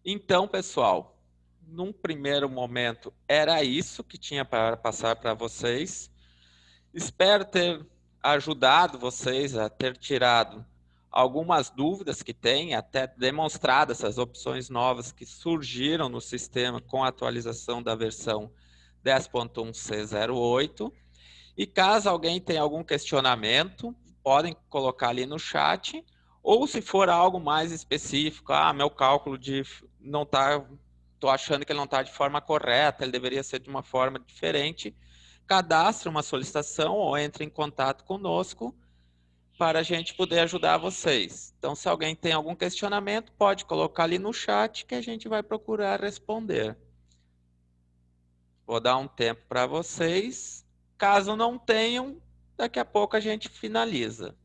Então, pessoal, num primeiro momento era isso que tinha para passar para vocês. Espero ter ajudado vocês a ter tirado algumas dúvidas que têm, até demonstrado essas opções novas que surgiram no sistema com a atualização da versão 10.1C08. E caso alguém tenha algum questionamento, podem colocar ali no chat, ou se for algo mais específico, meu cálculo de não está, estou achando que ele não está de forma correta, ele deveria ser de uma forma diferente, cadastre uma solicitação ou entre em contato conosco para a gente poder ajudar vocês. Então, se alguém tem algum questionamento, pode colocar ali no chat que a gente vai procurar responder. Vou dar um tempo para vocês. Caso não tenham, daqui a pouco a gente finaliza.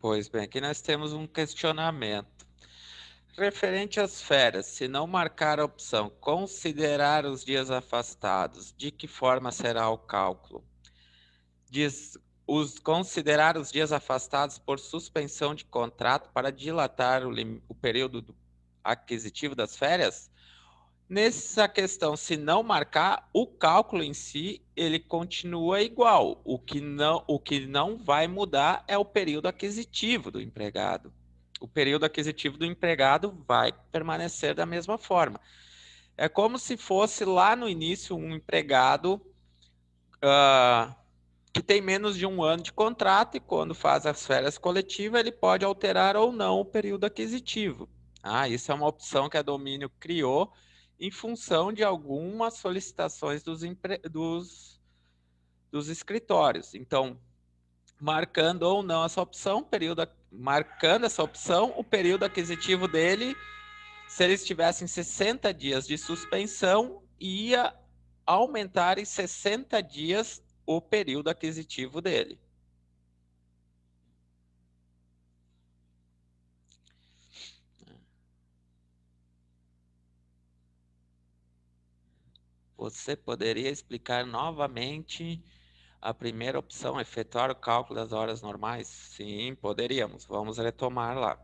Pois bem, aqui nós temos um questionamento. Referente às férias, se não marcar a opção considerar os dias afastados, de que forma será o cálculo? Diz considerar os dias afastados por suspensão de contrato para dilatar o período aquisitivo das férias? Nessa questão, se não marcar, o cálculo em si, ele continua igual. O que não vai mudar é o período aquisitivo do empregado. O período aquisitivo do empregado vai permanecer da mesma forma. É como se fosse lá no início um empregado que tem menos de um ano de contrato e quando faz as férias coletivas, ele pode alterar ou não o período aquisitivo. Isso é uma opção que a Domínio criou em função de algumas solicitações dos escritórios. Então, marcando ou não essa opção, marcando essa opção, o período aquisitivo dele, se eles tivessem 60 dias de suspensão, ia aumentar em 60 dias o período aquisitivo dele. Você poderia explicar novamente a primeira opção, efetuar o cálculo das horas normais? Sim, poderíamos. Vamos retomar lá.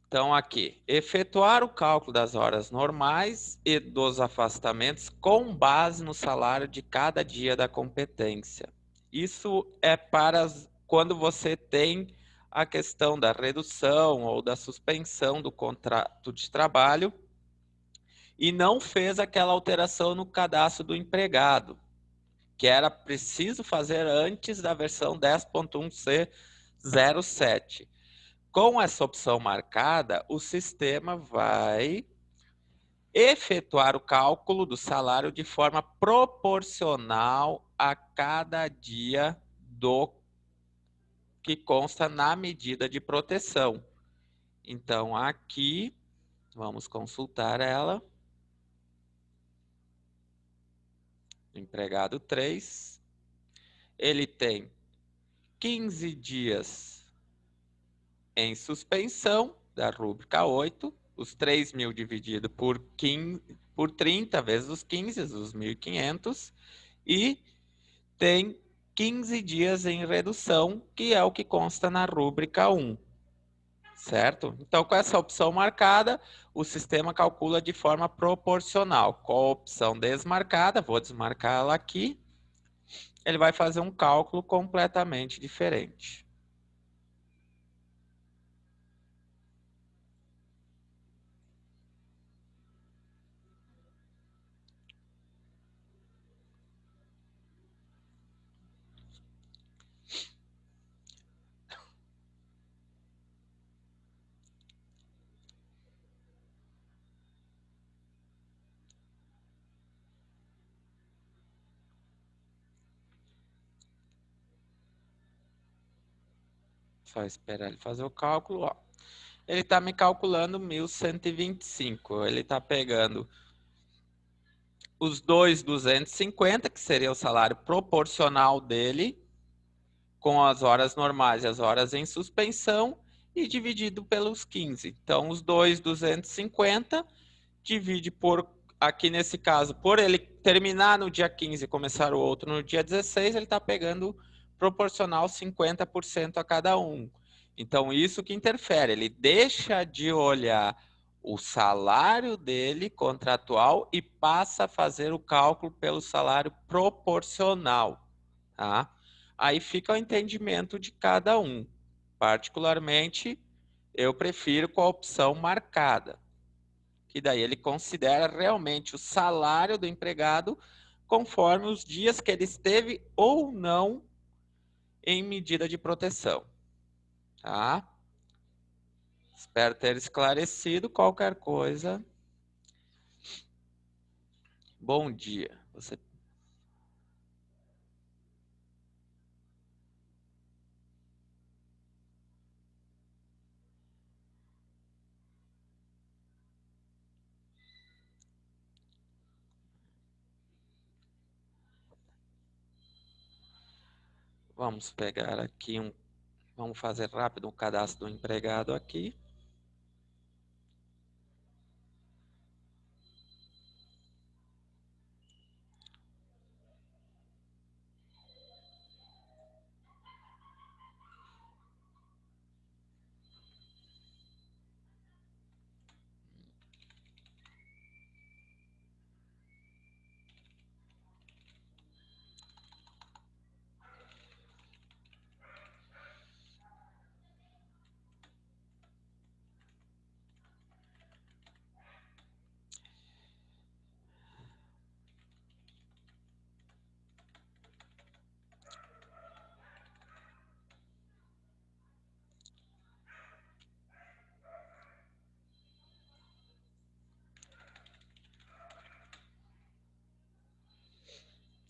Então, aqui, efetuar o cálculo das horas normais e dos afastamentos com base no salário de cada dia da competência. Isso é para quando você tem a questão da redução ou da suspensão do contrato de trabalho e não fez aquela alteração no cadastro do empregado, que era preciso fazer antes da versão 10.1c07. Com essa opção marcada, o sistema vai efetuar o cálculo do salário de forma proporcional a cada dia do que consta na medida de proteção. Então, aqui, vamos consultar ela. Empregado 3, ele tem 15 dias em suspensão da rúbrica 8, os 3.000 dividido por 30 vezes os 15, os 1.500, e tem 15 dias em redução, que é o que consta na rúbrica 1, certo? Então, com essa opção marcada, o sistema calcula de forma proporcional. Com a opção desmarcada, vou desmarcar ela aqui, ele vai fazer um cálculo completamente diferente. Só esperar ele fazer o cálculo, ó. Ele está me calculando 1.125. Ele está pegando os 2.250, que seria o salário proporcional dele, com as horas normais e as horas em suspensão, e dividido pelos 15. Então, os 2.250 divide por, aqui nesse caso, por ele terminar no dia 15 e começar o outro no dia 16, ele está pegando proporcional 50% a cada um. Então, isso que interfere, ele deixa de olhar o salário dele contratual e passa a fazer o cálculo pelo salário proporcional, tá? Aí fica o entendimento de cada um. Particularmente, eu prefiro com a opção marcada, que daí ele considera realmente o salário do empregado conforme os dias que ele esteve ou não em medida de proteção, tá? Espero ter esclarecido qualquer coisa. Bom dia. Vamos pegar aqui Vamos fazer rápido o cadastro do empregado aqui.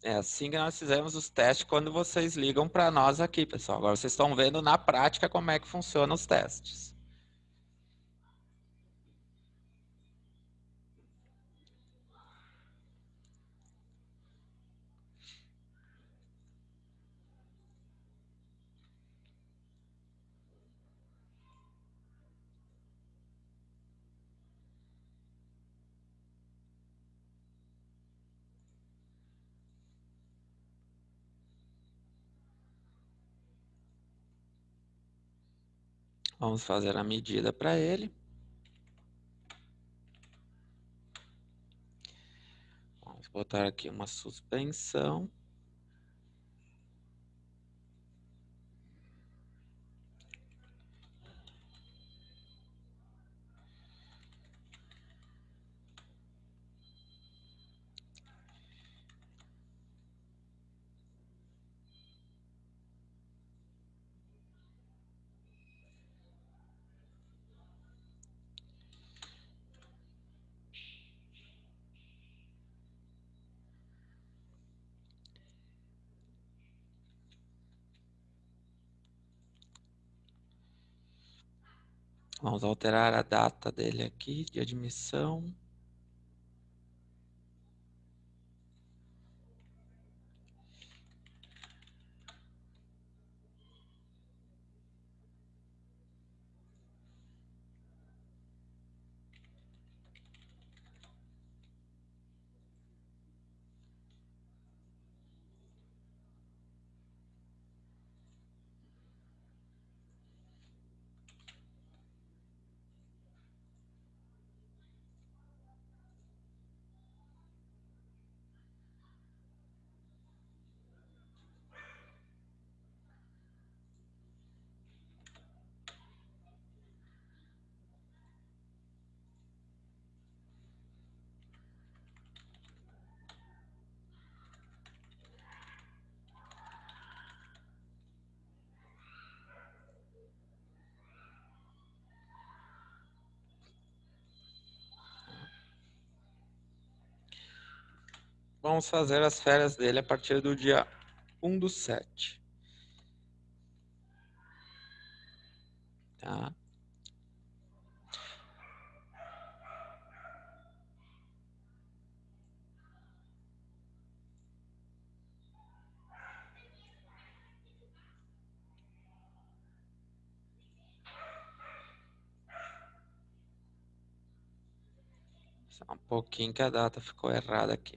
É assim que nós fizemos os testes quando vocês ligam para nós aqui, pessoal. Agora vocês estão vendo na prática como é que funcionam os testes. Vamos fazer a medida para ele. Vamos botar aqui uma suspensão. Vamos alterar a data dele aqui de admissão. Vamos fazer as férias dele a partir do dia 1/7. Tá? Só um pouquinho que a data ficou errada aqui.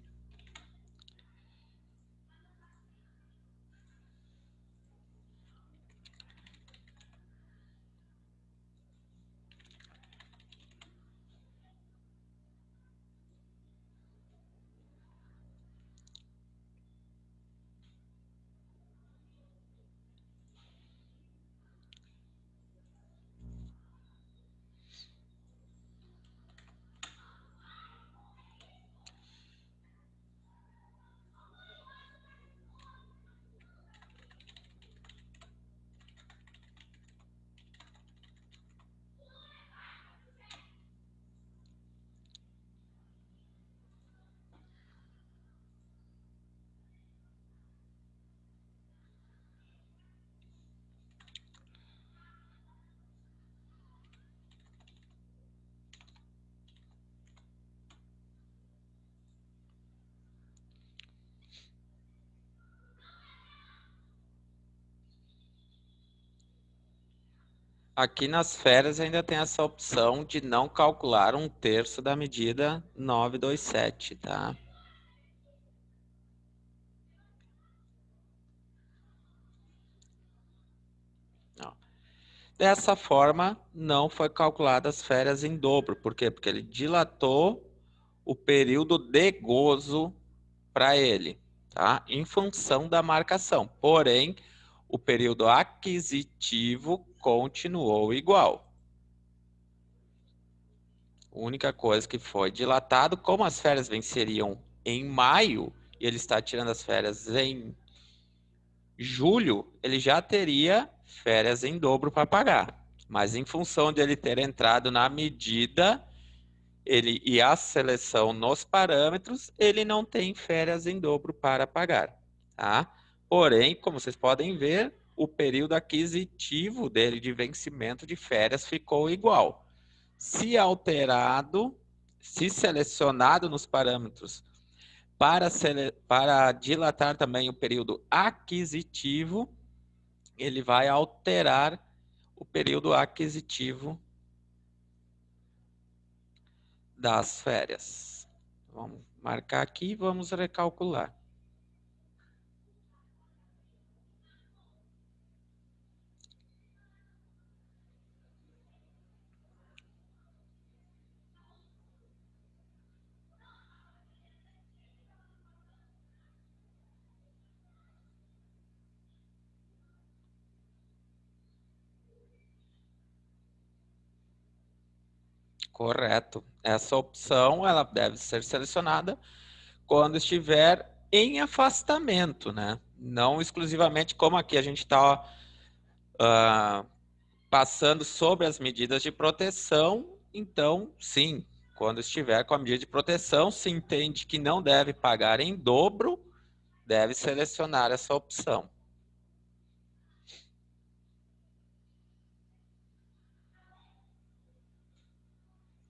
Aqui nas férias ainda tem essa opção de não calcular 1/3 da medida 927, tá? Ó. Dessa forma, não foi calculada as férias em dobro. Por quê? Porque ele dilatou o período de gozo para ele, tá? Em função da marcação. Porém, o período aquisitivo continuou igual. A única coisa que foi dilatado, como as férias venceriam em maio e ele está tirando as férias em julho, ele já teria férias em dobro para pagar. Mas em função de ele ter entrado na medida, ele e a seleção nos parâmetros, ele não tem férias em dobro para pagar, tá? Porém, como vocês podem ver, o período aquisitivo dele de vencimento de férias ficou igual. Se alterado, se selecionado nos parâmetros para dilatar também o período aquisitivo, ele vai alterar o período aquisitivo das férias. Vamos marcar aqui e vamos recalcular. Correto. Essa opção ela deve ser selecionada quando estiver em afastamento, né? Não exclusivamente como aqui a gente está passando sobre as medidas de proteção. Então, sim, quando estiver com a medida de proteção, se entende que não deve pagar em dobro, deve selecionar essa opção.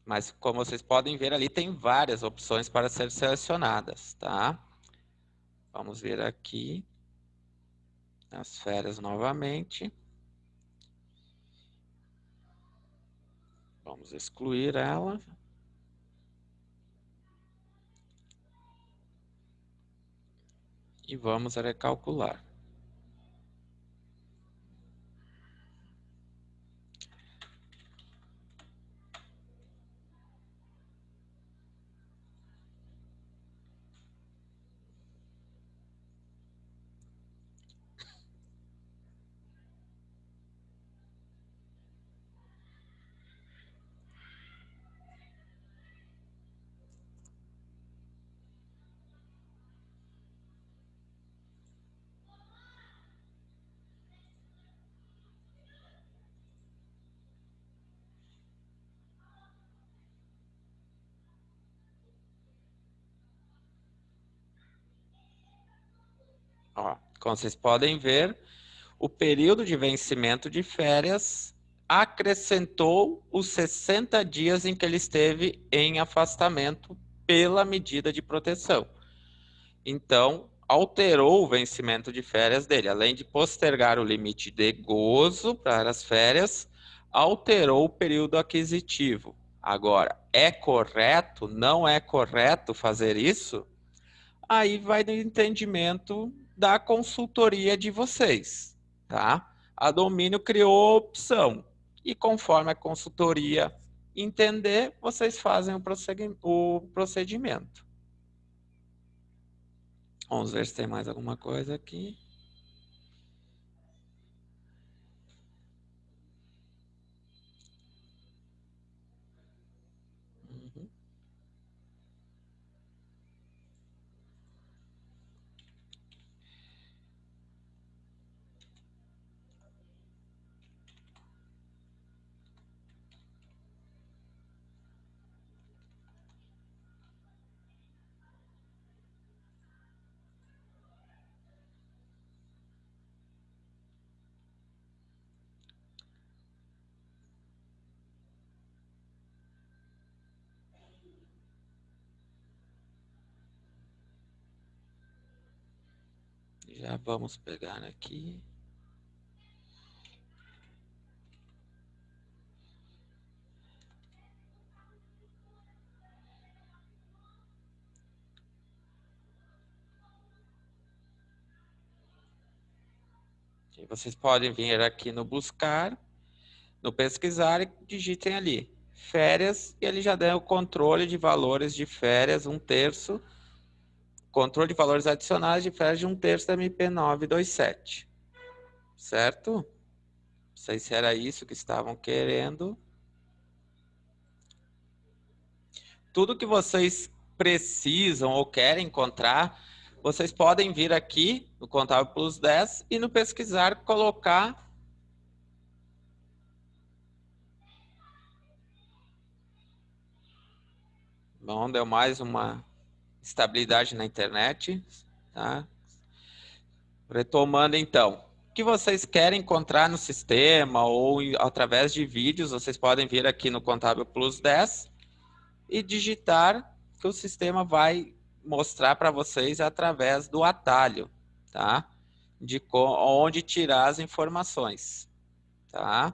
Mas como vocês podem ver ali, tem várias opções para ser selecionadas, tá? Vamos ver aqui as férias novamente. Vamos excluir ela. E vamos recalcular. Ó, como vocês podem ver, o período de vencimento de férias acrescentou os 60 dias em que ele esteve em afastamento pela medida de proteção. Então, alterou o vencimento de férias dele. Além de postergar o limite de gozo para as férias, alterou o período aquisitivo. Agora, é correto? Não é correto fazer isso? Aí vai do entendimento da consultoria de vocês, tá? A Domínio criou a opção e conforme a consultoria entender, vocês fazem o procedimento. Vamos ver se tem mais alguma coisa aqui. Uhum. Já vamos pegar aqui. Vocês podem vir aqui no buscar, no pesquisar e digitem ali férias e ele já dá o controle de valores de férias, 1/3, controle de valores adicionais de férias de 1/3 da MP927, certo? Não sei se era isso que estavam querendo. Tudo que vocês precisam ou querem encontrar, vocês podem vir aqui no Contábil Plus 10 e no pesquisar colocar. Bom, deu mais uma estabilidade na internet, tá? Retomando então, o que vocês querem encontrar no sistema ou através de vídeos, vocês podem vir aqui no Contábil Plus 10 e digitar que o sistema vai mostrar para vocês através do atalho, tá? De onde tirar as informações, tá?